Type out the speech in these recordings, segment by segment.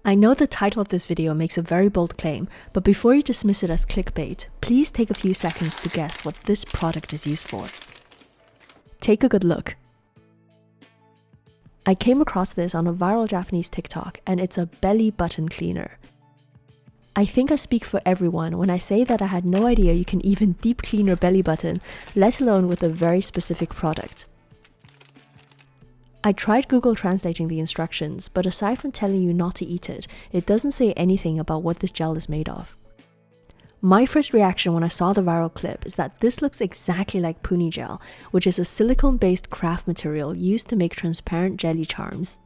I know the title of this video makes a very bold claim, but before you dismiss it as clickbait, please take a few seconds to guess what this product is used for. Take a good look. I came across this on a viral Japanese TikTok, and it's a belly button cleaner. I think I speak for everyone when I say that I had no idea you can even deep clean your belly button, let alone with a very specific product. I tried Google translating the instructions, but aside from telling you not to eat it, it doesn't say anything about what this gel is made of. My first reaction when I saw the viral clip is that this looks exactly like Puni Gel, which is a silicone-based craft material used to make transparent jelly charms.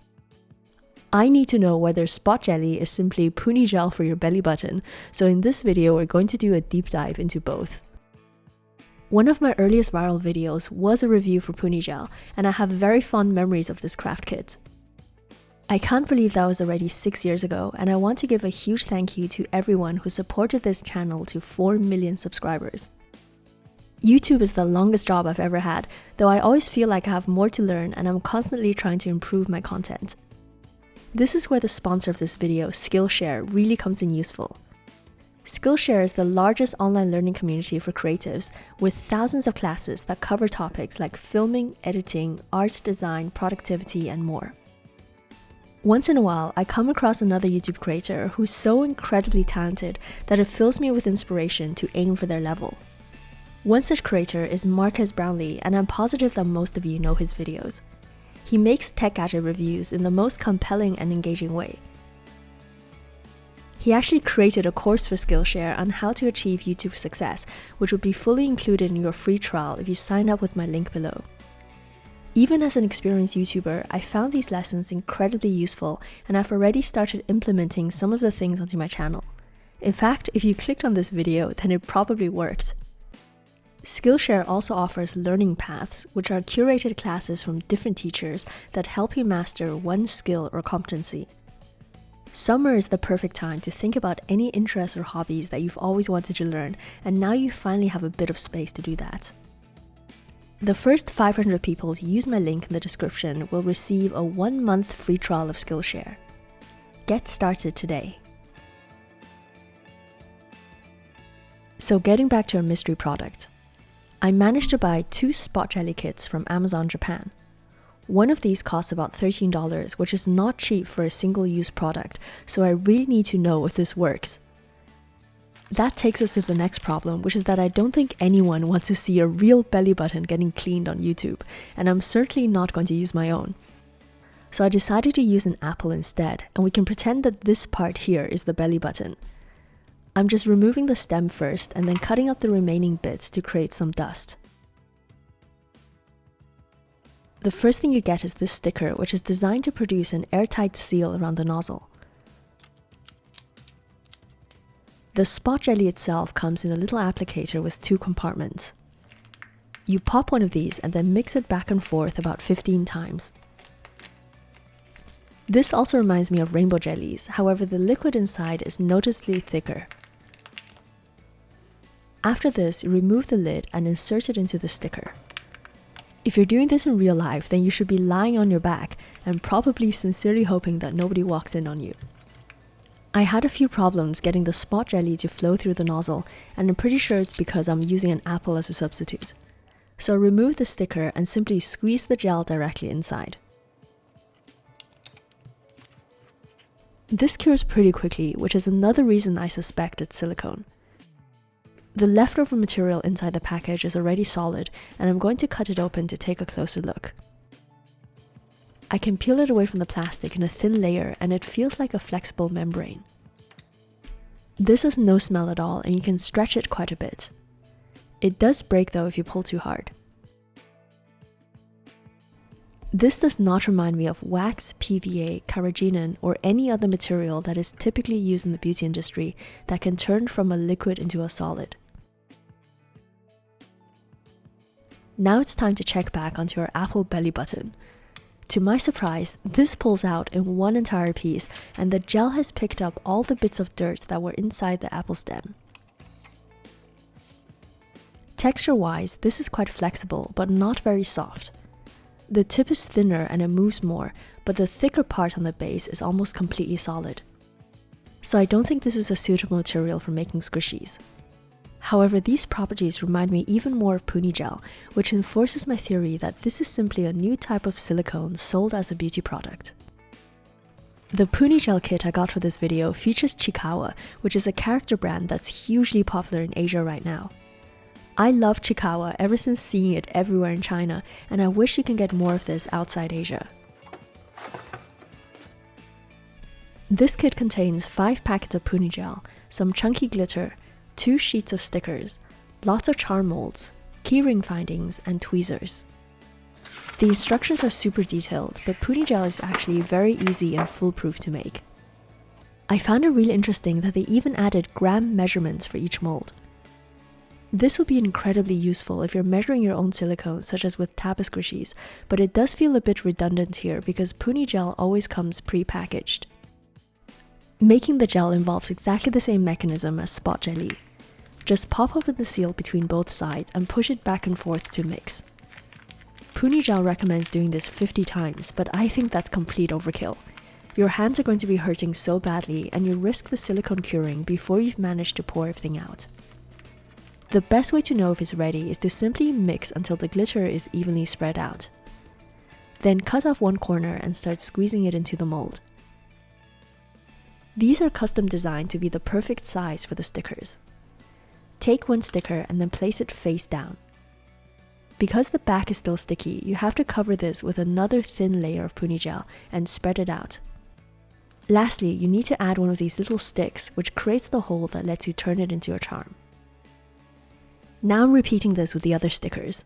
I need to know whether Spot Jelly is simply Puni Gel for your belly button, so in this video we're going to do a deep dive into both. One of my earliest viral videos was a review for Puni Gel, and I have very fond memories of this craft kit. I can't believe that was already 6 years ago, and I want to give a huge thank you to everyone who supported this channel to 4 million subscribers. YouTube is the longest job I've ever had, though I always feel like I have more to learn and I'm constantly trying to improve my content. This is where the sponsor of this video, Skillshare, really comes in useful. Skillshare is the largest online learning community for creatives, with thousands of classes that cover topics like filming, editing, art design, productivity, and more. Once in a while, I come across another YouTube creator who's so incredibly talented that it fills me with inspiration to aim for their level. One such creator is Marques Brownlee, and I'm positive that most of you know his videos. He makes tech gadget reviews in the most compelling and engaging way. He actually created a course for Skillshare on how to achieve YouTube success, which would be fully included in your free trial if you sign up with my link below. Even as an experienced YouTuber, I found these lessons incredibly useful, and I've already started implementing some of the things onto my channel. In fact, if you clicked on this video, then it probably worked. Skillshare also offers learning paths, which are curated classes from different teachers that help you master one skill or competency. Summer is the perfect time to think about any interests or hobbies that you've always wanted to learn, and now you finally have a bit of space to do that. The first 500 people to use my link in the description will receive a 1-month free trial of Skillshare. Get started today. So getting back to our mystery product. I managed to buy 2 Spot Jelly kits from Amazon Japan. One of these costs about $13, which is not cheap for a single-use product, so I really need to know if this works. That takes us to the next problem, which is that I don't think anyone wants to see a real belly button getting cleaned on YouTube, and I'm certainly not going to use my own. So I decided to use an apple instead, and we can pretend that this part here is the belly button. I'm just removing the stem first and then cutting up the remaining bits to create some dust. The first thing you get is this sticker, which is designed to produce an airtight seal around the nozzle. The Spot Jelly itself comes in a little applicator with 2 compartments. You pop one of these and then mix it back and forth about 15 times. This also reminds me of rainbow jellies, however the liquid inside is noticeably thicker. After this, you remove the lid and insert it into the sticker. If you're doing this in real life, then you should be lying on your back and probably sincerely hoping that nobody walks in on you. I had a few problems getting the Spot Jelly to flow through the nozzle, and I'm pretty sure it's because I'm using an apple as a substitute. So remove the sticker and simply squeeze the gel directly inside. This cures pretty quickly, which is another reason I suspect it's silicone. The leftover material inside the package is already solid, and I'm going to cut it open to take a closer look. I can peel it away from the plastic in a thin layer, and it feels like a flexible membrane. This has no smell at all, and you can stretch it quite a bit. It does break though if you pull too hard. This does not remind me of wax, PVA, carrageenan, or any other material that is typically used in the beauty industry that can turn from a liquid into a solid. Now it's time to check back onto our apple belly button. To my surprise, this pulls out in one entire piece, and the gel has picked up all the bits of dirt that were inside the apple stem. Texture-wise, this is quite flexible, but not very soft. The tip is thinner and it moves more, but the thicker part on the base is almost completely solid. so I don't think this is a suitable material for making squishies. However, these properties remind me even more of Puni Gel, which enforces my theory that this is simply a new type of silicone sold as a beauty product. The Puni Gel kit I got for this video features Chikawa, which is a character brand that's hugely popular in Asia right now. I love Chikawa ever since seeing it everywhere in China, and I wish you can get more of this outside Asia. This kit contains 5 packets of Puni Gel, some chunky glitter, 2 sheets of stickers, lots of charm molds, keyring findings, and tweezers. The instructions are super detailed, but Puni Gel is actually very easy and foolproof to make. I found it really interesting that they even added gram measurements for each mold. This will be incredibly useful if you're measuring your own silicone, such as with Tabba squishies, but it does feel a bit redundant here because Puni Gel always comes pre-packaged. Making the gel involves exactly the same mechanism as Spot Jelly. Just pop open the seal between both sides and push it back and forth to mix. Puni Gel recommends doing this 50 times, but I think that's complete overkill. Your hands are going to be hurting so badly, and you risk the silicone curing before you've managed to pour everything out. The best way to know if it's ready is to simply mix until the glitter is evenly spread out. Then cut off one corner and start squeezing it into the mold. These are custom designed to be the perfect size for the stickers. Take one sticker and then place it face down. Because the back is still sticky, you have to cover this with another thin layer of Puni Gel and spread it out. Lastly, you need to add one of these little sticks, which creates the hole that lets you turn it into a charm. Now I'm repeating this with the other stickers.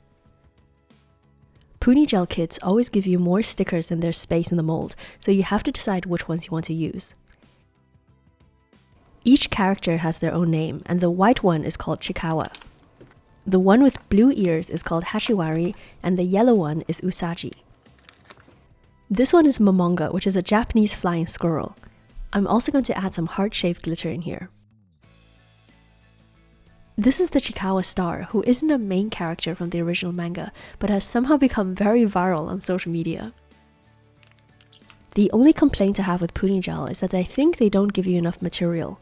Puni Gel kits always give you more stickers than there's space in the mold, so you have to decide which ones you want to use. Each character has their own name, and the white one is called Chikawa. The one with blue ears is called Hashiwari, and the yellow one is Usagi. This one is Momonga, which is a Japanese flying squirrel. I'm also going to add some heart-shaped glitter in here. This is the Chikawa star, who isn't a main character from the original manga, but has somehow become very viral on social media. The only complaint I have with Puni Gel is that I think they don't give you enough material.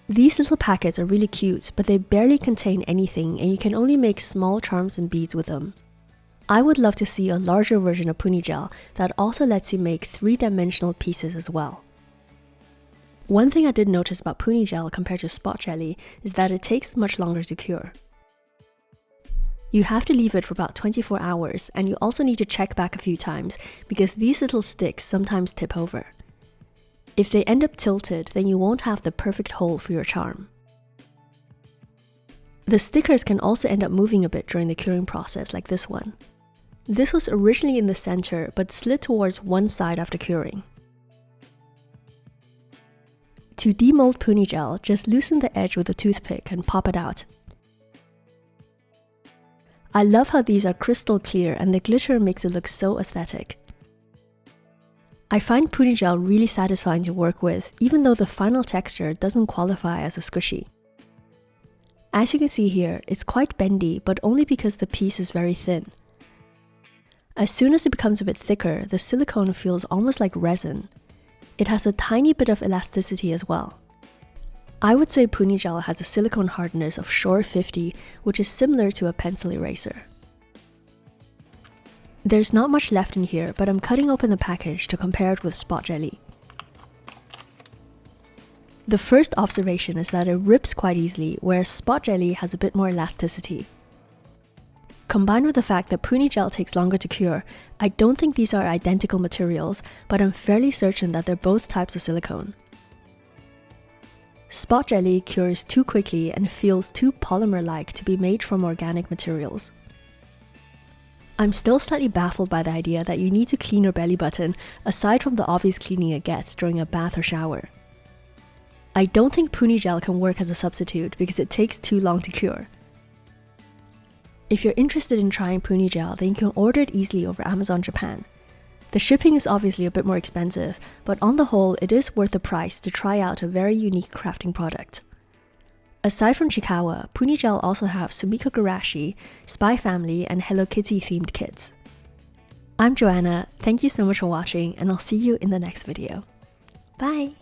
These little packets are really cute, but they barely contain anything, and you can only make small charms and beads with them. I would love to see a larger version of Puni Gel that also lets you make 3-dimensional pieces as well. One thing I did notice about Puni Gel compared to Spot Jelly is that it takes much longer to cure. You have to leave it for about 24 hours, and you also need to check back a few times because these little sticks sometimes tip over. If they end up tilted, then you won't have the perfect hole for your charm. The stickers can also end up moving a bit during the curing process, like this one. This was originally in the center, but slid towards one side after curing. To demold Puni Gel, just loosen the edge with a toothpick and pop it out. I love how these are crystal clear and the glitter makes it look so aesthetic. I find Puni Gel really satisfying to work with, even though the final texture doesn't qualify as a squishy. As you can see here, it's quite bendy, but only because the piece is very thin. As soon as it becomes a bit thicker, the silicone feels almost like resin. It has a tiny bit of elasticity as well. I would say Puni Gel has a silicone hardness of Shore 50, which is similar to a pencil eraser. There's not much left in here, but I'm cutting open the package to compare it with Spot Jelly. The first observation is that it rips quite easily, whereas Spot Jelly has a bit more elasticity. Combined with the fact that Puni Gel takes longer to cure, I don't think these are identical materials, but I'm fairly certain that they're both types of silicone. Spot Jelly cures too quickly and feels too polymer-like to be made from organic materials. I'm still slightly baffled by the idea that you need to clean your belly button aside from the obvious cleaning it gets during a bath or shower. I don't think Puni Gel can work as a substitute because it takes too long to cure. If you're interested in trying Puni Gel, then you can order it easily over Amazon Japan. The shipping is obviously a bit more expensive, but on the whole, it is worth the price to try out a very unique crafting product. Aside from Chikawa, Puni Gel also have Sumiko Garashi, Spy Family, and Hello Kitty themed kits. I'm Joanna, thank you so much for watching, and I'll see you in the next video. Bye!